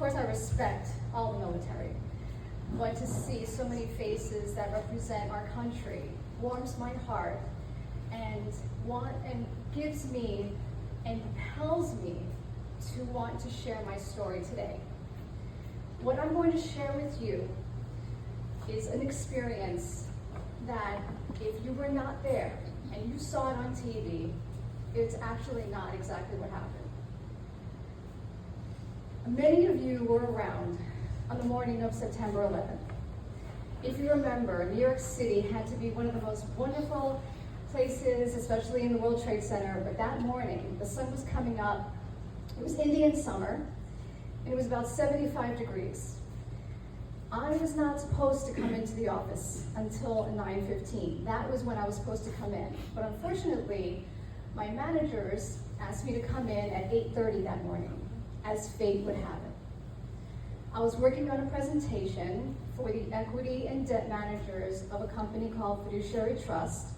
course, I respect all the military, but to see so many faces that represent our country warms my heart and gives me and compels me to want to share my story today. What I'm going to share with you is an experience that if you were not there and you saw it on TV, it's actually not exactly what happened. Many of you were around on the morning of September 11th. If you remember, New York City had to be one of the most wonderful places, especially in the World Trade Center, but that morning, the sun was coming up. It was Indian summer, and it was about 75 degrees. I was not supposed to come into the office until 9:15. That was when I was supposed to come in. But unfortunately, my managers asked me to come in at 8:30 that morning, as fate would have it. I was working on a presentation for the equity and debt managers of a company called Fiduciary Trust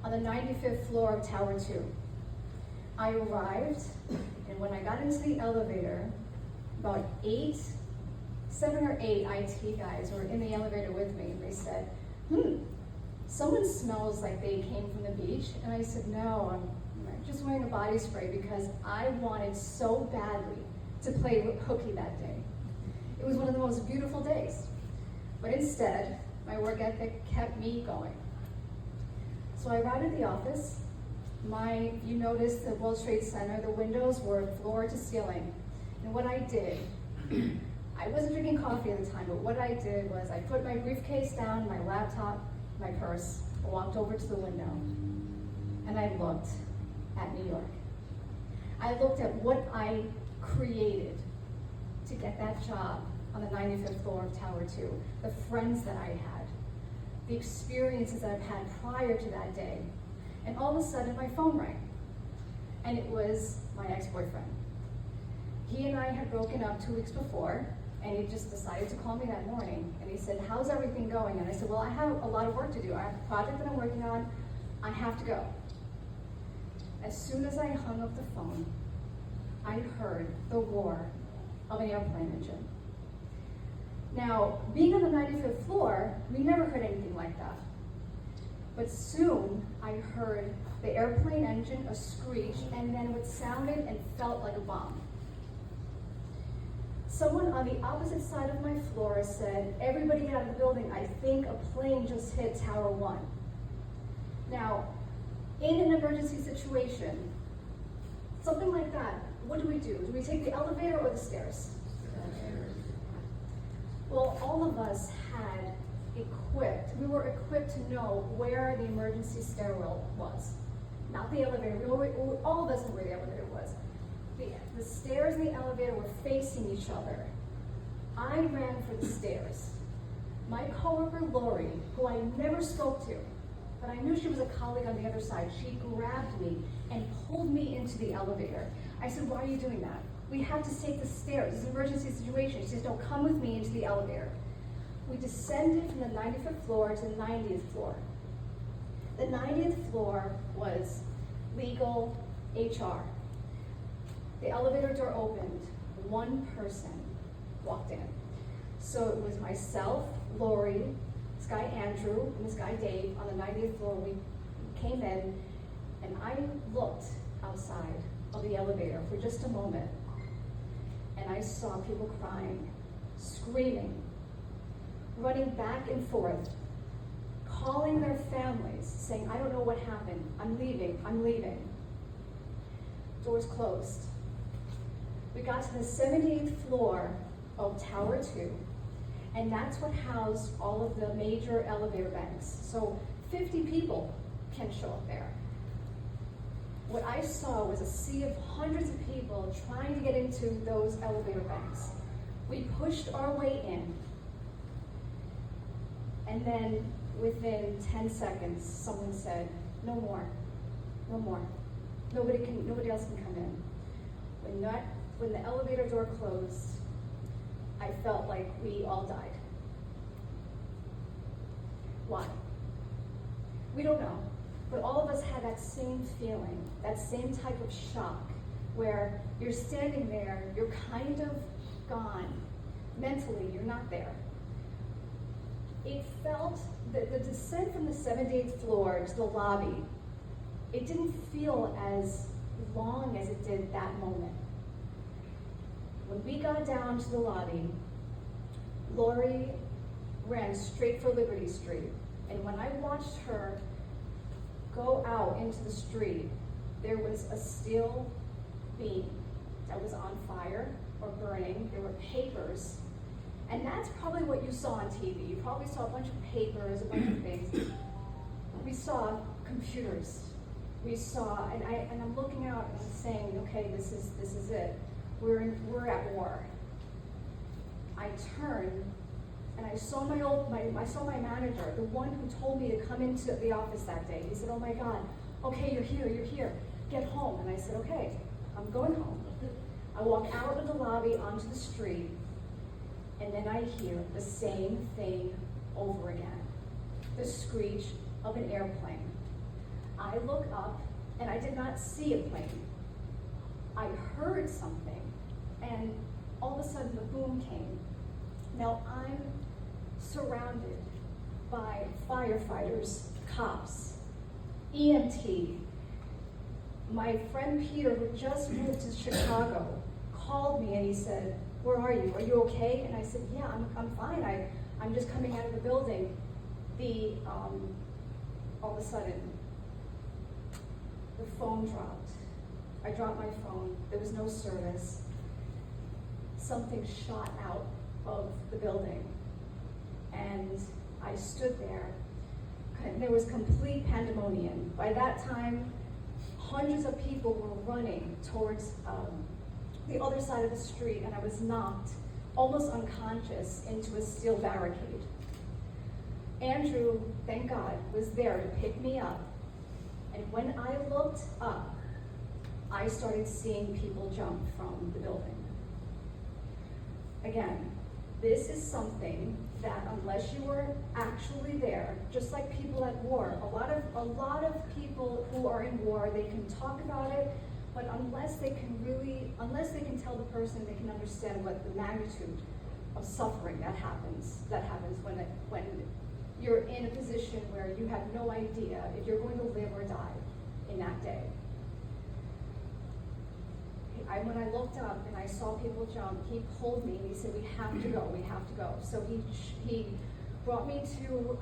on the 95th floor of Tower 2. I arrived, and when I got into the elevator, about 7 or 8 IT guys were in the elevator with me, and they said, someone smells like they came from the beach. And I said, no, I'm just wearing a body spray because I wanted so badly to play hooky that day. It was one of the most beautiful days. But instead, my work ethic kept me going. So I arrived at the office. You noticed the World Trade Center, the windows were floor to ceiling. And what I did, I wasn't drinking coffee at the time, but what I did was I put my briefcase down, my laptop, my purse, I walked over to the window, and I looked at New York. I looked at what I created to get that job on the 95th floor of Tower 2, the friends that I had, the experiences that I've had prior to that day. And all of a sudden, my phone rang, and it was my ex-boyfriend. He and I had broken up 2 weeks before, and he just decided to call me that morning, and he said, how's everything going? And I said, well, I have a lot of work to do. I have a project that I'm working on. I have to go. As soon as I hung up the phone, I heard the roar of an airplane engine. Now, being on the 95th floor, we never heard anything like that. But soon, I heard the airplane engine, a screech, and then what sounded and felt like a bomb. Someone on the opposite side of my floor said, everybody get out of the building, I think a plane just hit Tower 1. Now, in an emergency situation, something like that, what do? Do we take the elevator or the stairs? Well, all of us we were equipped to know where the emergency stairwell was. Not the elevator, all of us knew where the elevator was. The stairs and the elevator were facing each other. I ran for the stairs. My coworker, Lori, who I never spoke to, but I knew she was a colleague on the other side, she grabbed me and pulled me into the elevator. I said, why are you doing that? We have to take the stairs. It's an emergency situation. She says, no, come with me into the elevator. We descended from the 95th floor to the 90th floor. The 90th floor was legal HR. The elevator door opened. One person walked in. So it was myself, Lori, this guy Andrew, and this guy Dave on the 90th floor. We came in, and I looked outside of the elevator for just a moment, and I saw people crying, screaming, running back and forth, calling their families, saying, I don't know what happened. I'm leaving. I'm leaving. Doors closed. We got to the 78th floor of Tower 2, and that's what housed all of the major elevator banks. So 50 people can show up there. What I saw was a sea of hundreds of people trying to get into those elevator banks. We pushed our way in, and then within 10 seconds, someone said, no more, no more. Nobody else can come in. When the elevator door closed, I felt like we all died. Why? We don't know, but all of us had that same feeling, that same type of shock, where you're standing there, you're kind of gone. Mentally, you're not there. It felt that the descent from the 78th floor to the lobby, it didn't feel as long as it did that moment. When we got down to the lobby, Lori ran straight for Liberty Street. And when I watched her go out into the street, there was a steel beam that was on fire or burning. There were papers. And that's probably what you saw on TV. You probably saw a bunch of papers, a bunch of things. We saw computers. We saw, and I'm looking out and I'm saying, okay, this is it. We're at war. I turned and I saw my manager, the one who told me to come into the office that day. He said, oh my God, okay, you're here, get home. And I said, okay, I'm going home. I walk out of the lobby onto the street, and then I hear the same thing over again, the screech of an airplane. I look up, and I did not see a plane. I heard something, and all of a sudden the boom came. Now I'm surrounded by firefighters, cops, EMT. My friend Peter, who just moved to Chicago, called me and he said, where are you? Are you okay? And I said, yeah, I'm fine. I'm just coming out of the building. All of a sudden, the phone dropped. I dropped my phone. There was no service. Something shot out of the building. And I stood there. And there was complete pandemonium. By that time, hundreds of people were running towards the other side of the street, and I was knocked, almost unconscious, into a steel barricade. Andrew, thank God, was there to pick me up. And when I looked up, I started seeing people jump from the building. Again, this is something that unless you were actually there, just like people at war, a lot of people who are in war, they can talk about it, but unless they can tell the person, they can understand what the magnitude of suffering that happens when you're in a position where you have no idea if you're going to live or die in that day. When I looked up and I saw people jump, he pulled me and he said, we have to go. So he brought me to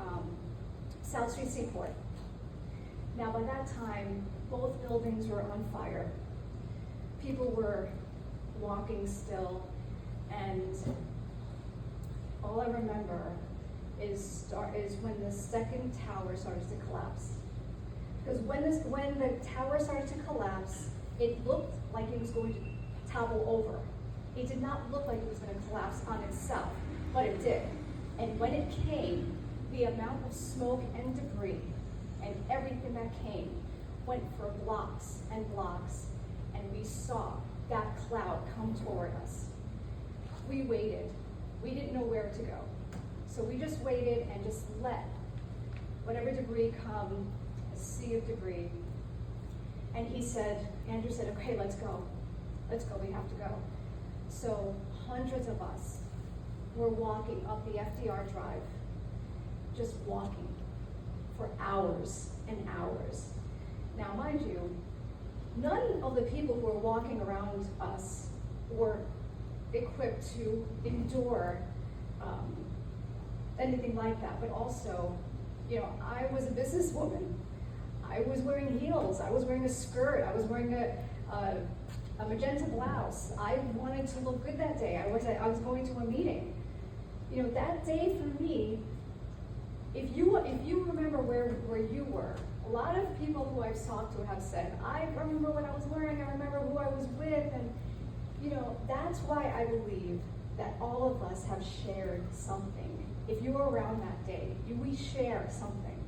South Street Seaport. Now by that time, both buildings were on fire. People were walking still, and all I remember is when the second tower started to collapse. Because when the tower started to collapse, it looked like it was going to topple over. It did not look like it was going to collapse on itself, but it did. And when it came, the amount of smoke and debris and everything that came went for blocks and blocks, and we saw that cloud come toward us. We waited. We didn't know where to go. So we just waited and just let whatever debris come, a sea of debris. And Andrew said, okay, let's go, we have to go. So hundreds of us were walking up the FDR Drive, just walking for hours and hours. Now, mind you, none of the people who were walking around us were equipped to endure anything like that, but also, I was a businesswoman. I was wearing heels, I was wearing a skirt, I was wearing a magenta blouse. I wanted to look good that day. I was going to a meeting. That day for me, if you remember where you were, a lot of people who I've talked to have said, I remember what I was wearing, I remember who I was with, and that's why I believe that all of us have shared something. If you were around that day, we share something.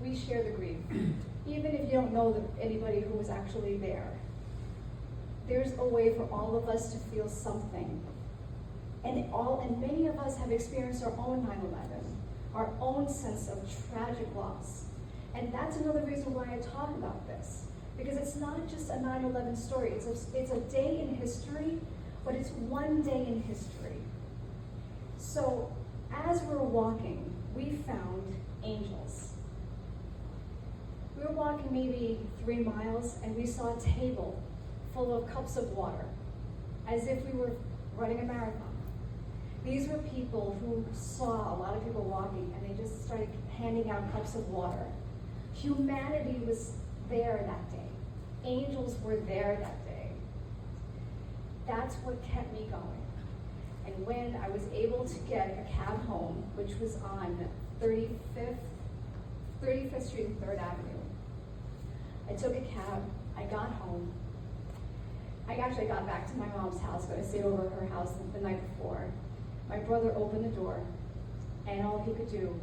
We share the grief. Even if you don't know anybody who was actually there, there's a way for all of us to feel something. And many of us have experienced our own 9/11, our own sense of tragic loss. And that's another reason why I talk about this. Because it's not just a 9/11 story, it's a day in history but it's one day in history. So as we're walking, we found angels. We were walking maybe 3 miles, and we saw a table full of cups of water, as if we were running a marathon. These were people who saw a lot of people walking, and they just started handing out cups of water. Humanity was there that day. Angels were there that day. That's what kept me going. And when I was able to get a cab home, which was on 35th Street and 3rd Avenue, I took a cab, I got home. I actually got back to my mom's house, but I stayed over at her house the night before. My brother opened the door, and all he could do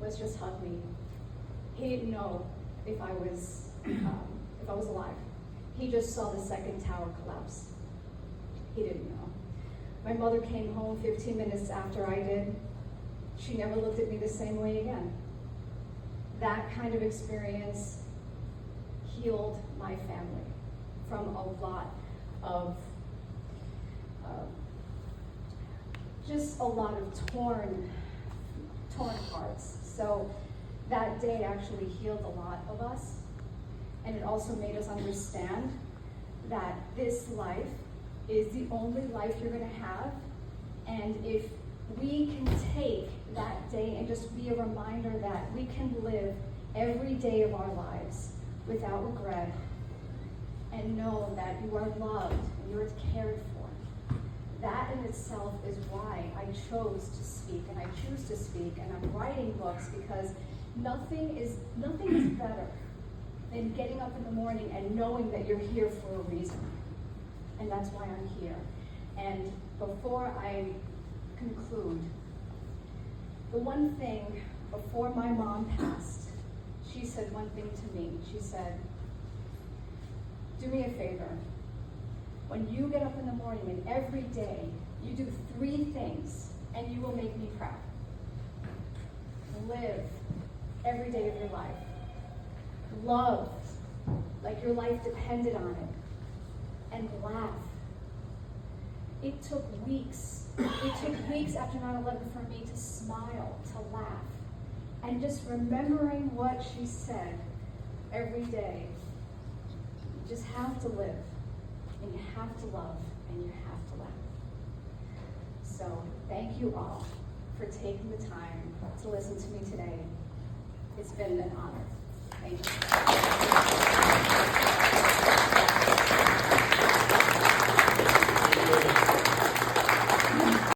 was just hug me. He didn't know if I was alive. He just saw the second tower collapse. He didn't know. My mother came home 15 minutes after I did. She never looked at me the same way again. That kind of experience healed my family from a lot of just a lot of torn hearts. So that day actually healed a lot of us, and it also made us understand that this life is the only life you're going to have, and if we can take that day and just be a reminder that we can live every day of our lives without regret, and know that you are loved and you're cared for. That in itself is why I chose to speak, and I choose to speak, and I'm writing books, because nothing is better than getting up in the morning and knowing that you're here for a reason. And that's why I'm here. And before I conclude, the one thing, before my mom passed, she said one thing to me. She said, do me a favor. When you get up in the morning and every day, you do 3 things, and you will make me proud. Live every day of your life. Love like your life depended on it. And laugh. It took weeks. It took weeks after 9/11 for me to smile, to laugh. And just remembering what she said every day. You just have to live, and you have to love, and you have to laugh. So thank you all for taking the time to listen to me today. It's been an honor. Thank you.